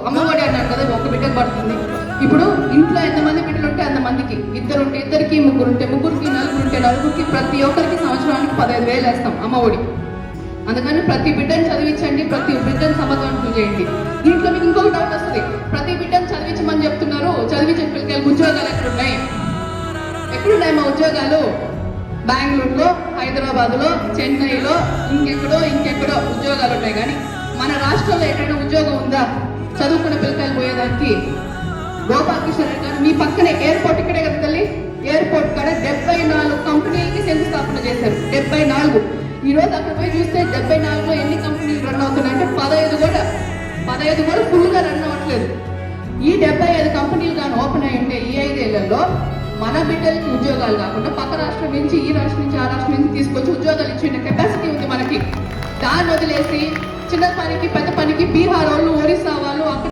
అమ్మఒడి అన్నారు కదా, ఒక బిడ్డకు పడుతుంది. ఇప్పుడు ఇంట్లో ఎంతమంది బిడ్డలు ఉంటే అంతమందికి, ఇద్దరు ఉంటే ఇద్దరికి, ముగ్గురు ఉంటే ముగ్గురికి, నలుగురు ఉంటే నలుగురికి, ప్రతి ఒక్కరికి సంవత్సరానికి 15,000 వేస్తాం అమ్మఒడి. అందుకని ప్రతి బిడ్డను చదివించండి, ప్రతి బిడ్డను సమర్థవంతం చేయండి. దీంట్లో మీకు ఇంకొక డౌట్ వస్తుంది, ప్రతి బిడ్డను చదివించమని చెప్తున్నారు, చదివించే పిల్లలకి ఉద్యోగాలు ఎక్కడున్నాయి? ఎక్కడున్నాయి మా ఉద్యోగాలు? బెంగళూరులో, హైదరాబాద్లో, చెన్నైలో, ఇంకెక్కడో ఉద్యోగాలు ఉన్నాయి. కానీ మన రాష్ట్రంలో ఎక్కడైనా ఉద్యోగం ఉందా చదువుకున్న పిల్లకాయలు పోయేదానికి? గోపాలకృష్ణ గారు మీ పక్కనే ఎయిర్పోర్ట్, ఇక్కడే కదా తల్లి, ఎయిర్పోర్ట్ కాడ 74 కంపెనీలకి శంకుస్థాపన చేశారు. 74. ఈ రోజు అక్కడ పోయి చూస్తే 74లో ఎన్ని కంపెనీలు రన్ అవుతున్నాయి అంటే 15 కూడా ఫుల్ గా రన్ అవ్వట్లేదు. ఈ 75 కంపెనీలు కానీ ఓపెన్ అయి ఉంటే ఈ 5 ఏళ్లలో మన బిడ్డలకి ఉద్యోగాలు కాకుండా పక్క రాష్ట్రం నుంచి, ఈ రాష్ట్రం నుంచి, ఆ రాష్ట్రం నుంచి తీసుకొచ్చి ఉద్యోగాలు ఇచ్చే కెపాసిటీ ఉంది మనకి. దాన్ని వదిలేసి చిన్న పనికి పెద్ద పనికి బీహార్ వాళ్ళు, ఒరిస్సా వాళ్ళు, అక్కడ